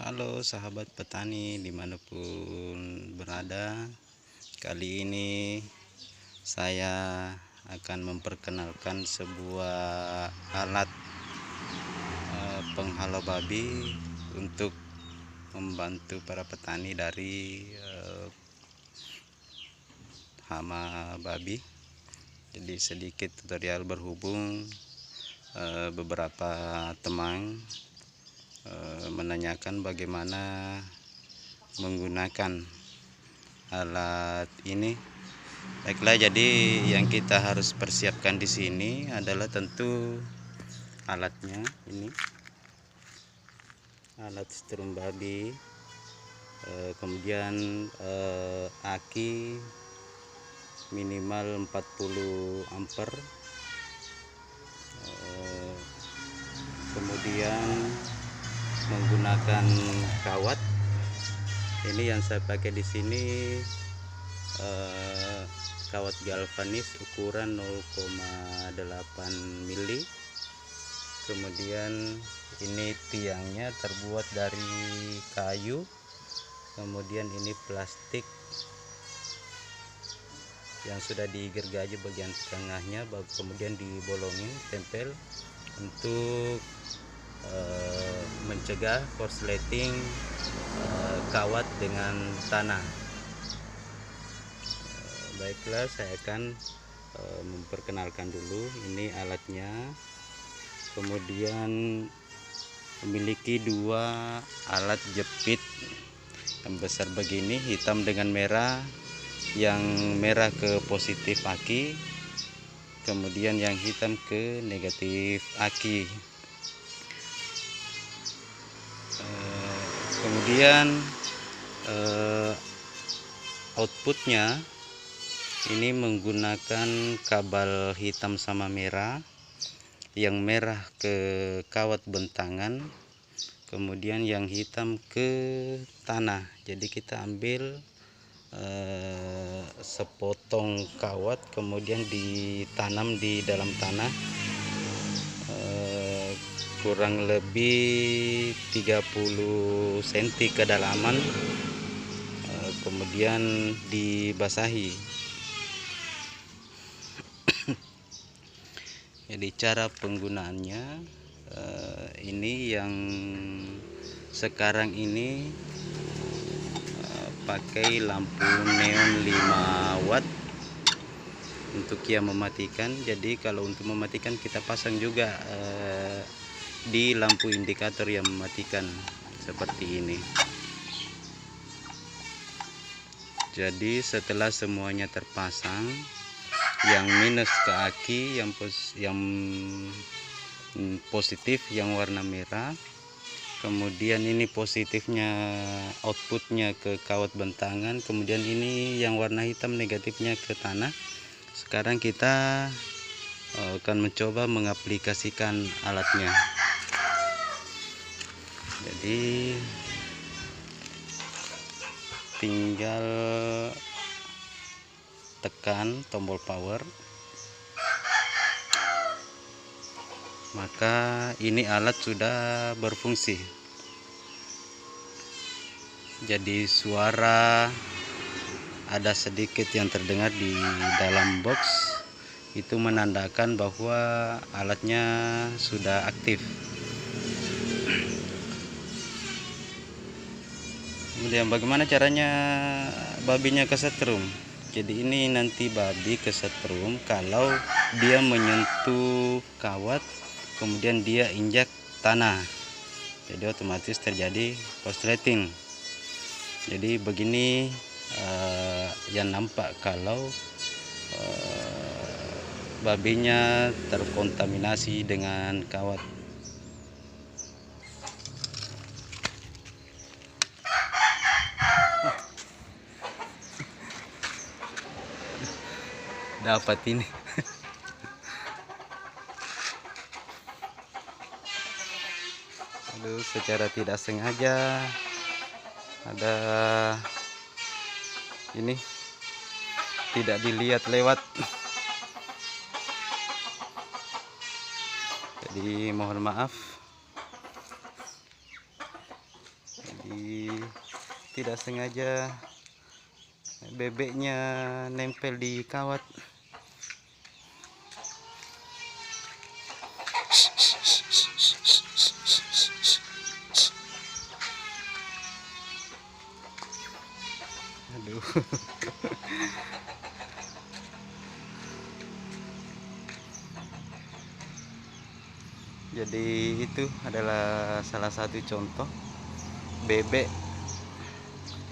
Halo sahabat petani dimanapun berada. Kali ini saya akan memperkenalkan sebuah alat penghalau babi untuk membantu para petani dari hama babi. Jadi sedikit tutorial berhubung beberapa teman menanyakan bagaimana menggunakan alat ini. Baiklah, jadi yang kita harus persiapkan di sini adalah tentu alatnya. Ini alat strum babi, kemudian aki minimal 40 ampere, kemudian menggunakan kawat. Ini yang saya pakai di sini kawat galvanis ukuran 0,8 mili. Kemudian ini tiangnya terbuat dari kayu, kemudian ini plastik yang sudah digergaji bagian tengahnya, kemudian dibolongin tempel untuk mencegah korsleting kawat dengan tanah. Baiklah, saya akan memperkenalkan dulu. Ini alatnya. Kemudian memiliki dua alat jepit yang besar begini, hitam dengan merah. Yang merah ke positif aki, kemudian yang hitam ke negatif aki. Kemudian outputnya ini menggunakan kabel hitam sama merah. Yang merah ke kawat bentangan, kemudian yang hitam ke tanah. Jadi kita ambil sepotong kawat, kemudian ditanam di dalam tanah kurang lebih 30 cm kedalaman, kemudian dibasahi. Jadi cara penggunaannya ini yang sekarang ini pakai lampu neon 5 watt untuk yang mematikan. Jadi kalau untuk mematikan kita pasang juga di lampu indikator yang mematikan seperti ini. Jadi setelah semuanya terpasang, yang minus ke aki, yang positif yang warna merah, kemudian ini positifnya outputnya ke kawat bentangan, kemudian ini yang warna hitam negatifnya ke tanah. Sekarang kita akan mencoba mengaplikasikan alatnya. Jadi tinggal tekan tombol power, maka ini alat sudah berfungsi. Jadi suara ada sedikit yang terdengar di dalam box, itu menandakan bahwa alatnya sudah aktif. Kemudian bagaimana caranya babinya kesetrum? Jadi ini nanti babi kesetrum kalau dia menyentuh kawat, kemudian dia injak tanah, jadi otomatis terjadi korsleting. Jadi begini yang nampak kalau babinya terkontaminasi dengan kawat. Dapat ini. Aduh, secara tidak sengaja ada ini tidak dilihat lewat. Jadi mohon maaf. jadi tidak sengaja bebeknya nempel di kawat. Aduh. Jadi itu adalah salah satu contoh bebek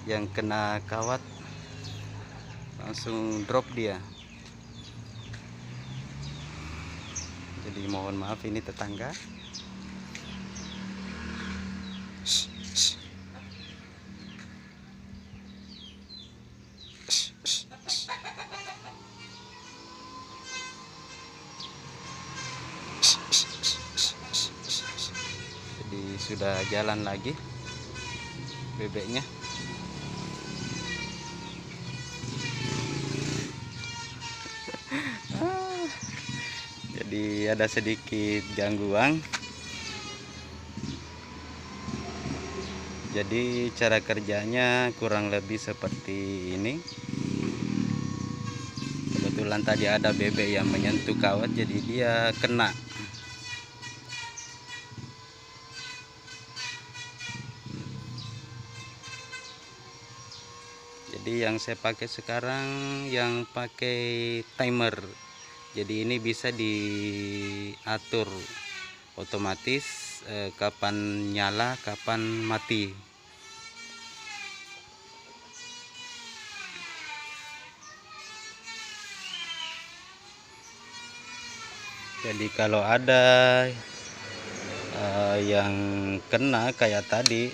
yang kena kawat langsung drop dia. Jadi mohon maaf ini tetangga. Jadi sudah jalan lagi bebeknya. Jadi ada sedikit gangguan. Jadi cara kerjanya kurang lebih seperti ini. Kebetulan tadi ada bebek yang menyentuh kawat, jadi dia kena. Jadi yang saya pakai sekarang yang pakai timer. Jadi ini bisa diatur otomatis kapan nyala, kapan mati. Jadi kalau ada yang kena kayak tadi,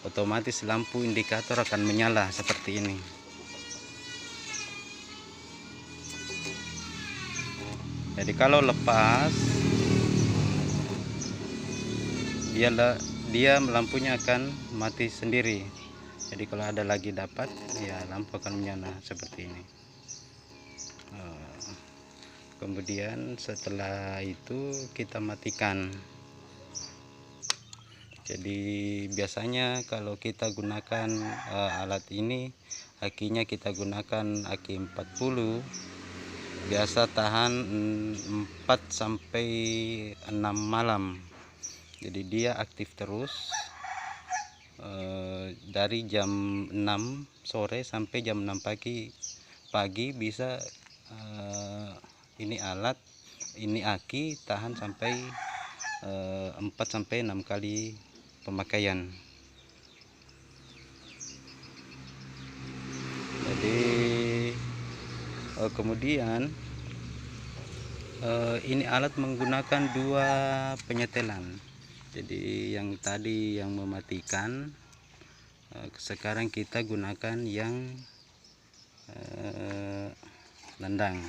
otomatis lampu indikator akan menyala seperti ini. Jadi kalau lepas, dia lampunya akan mati sendiri. Jadi kalau ada lagi dapat, ya lampu akan menyala seperti ini. Kemudian setelah itu kita matikan. Jadi biasanya kalau kita gunakan alat ini, akinya kita gunakan aki 40, biasa tahan 4 sampai 6 malam. Jadi dia aktif terus dari jam 6 sore sampai jam 6 pagi bisa. Ini alat, ini aki tahan sampai 4 sampai 6 kali pemakaian. Jadi kemudian ini alat menggunakan 2 penyetelan. Jadi yang tadi yang mematikan, sekarang kita gunakan yang nendang.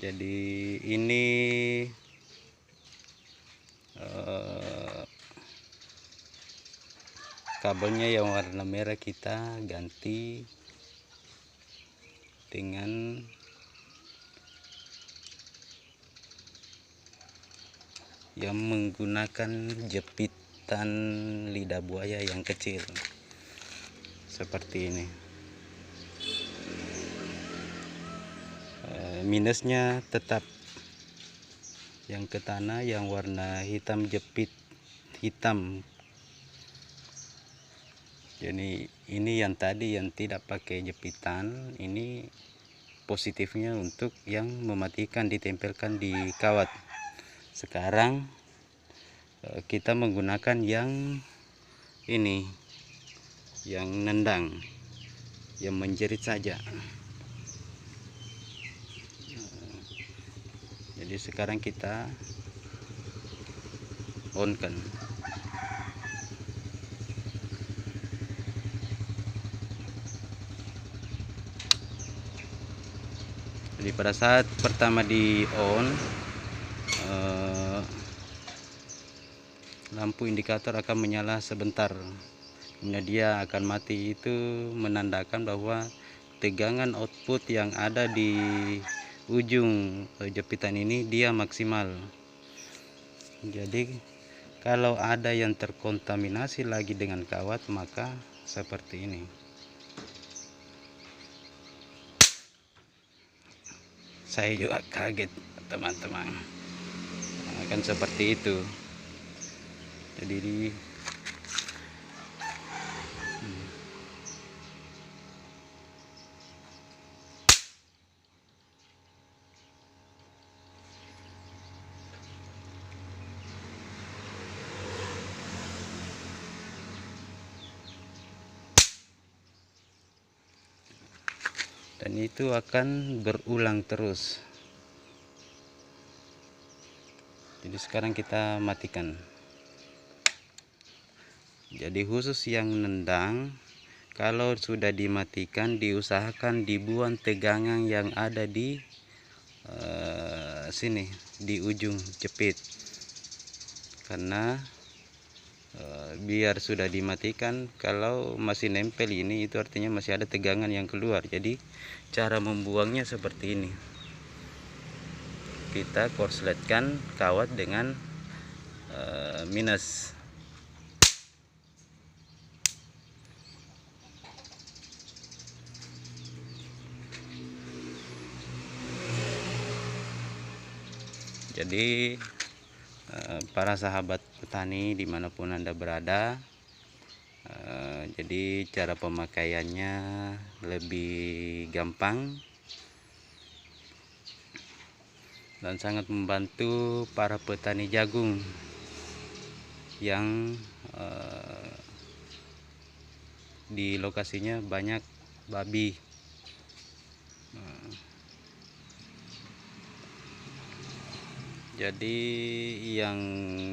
Jadi ini kabelnya yang warna merah kita ganti dengan yang menggunakan jepitan lidah buaya yang kecil seperti ini. Minusnya tetap yang ke tanah yang warna hitam, jepit hitam. Jadi ini yang tadi yang tidak pakai jepitan, ini positifnya untuk yang mematikan, ditempelkan di kawat. Sekarang kita menggunakan yang ini, yang nendang, yang menjerit saja. Jadi sekarang kita on kan. Jadi pada saat pertama di on, lampu indikator akan menyala sebentar, kemudian dia akan mati. Itu menandakan bahwa tegangan output yang ada di ujung jepitan ini dia maksimal. Jadi kalau ada yang terkontaminasi lagi dengan kawat, maka seperti ini. Saya juga kaget teman-teman, akan seperti itu. Jadi dan itu akan berulang terus. Jadi sekarang kita matikan. Jadi khusus yang nendang, kalau sudah dimatikan diusahakan dibuang tegangan yang ada di sini di ujung jepit, karena biar sudah dimatikan, kalau masih nempel ini itu artinya masih ada tegangan yang keluar. Jadi cara membuangnya seperti ini, kita korsletkan kawat dengan minus. Jadi para sahabat petani dimanapun Anda berada, jadi cara pemakaiannya lebih gampang dan sangat membantu para petani jagung yang di lokasinya banyak babi. Jadi yang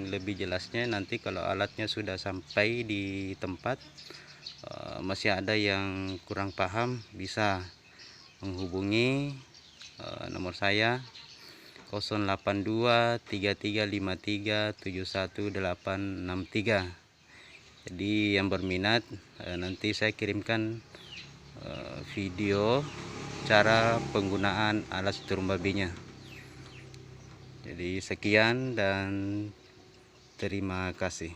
lebih jelasnya nanti kalau alatnya sudah sampai di tempat, masih ada yang kurang paham, bisa menghubungi nomor saya 0823353718863. Jadi yang berminat, nanti saya kirimkan video cara penggunaan alat setrum babinya. Jadi sekian dan terima kasih.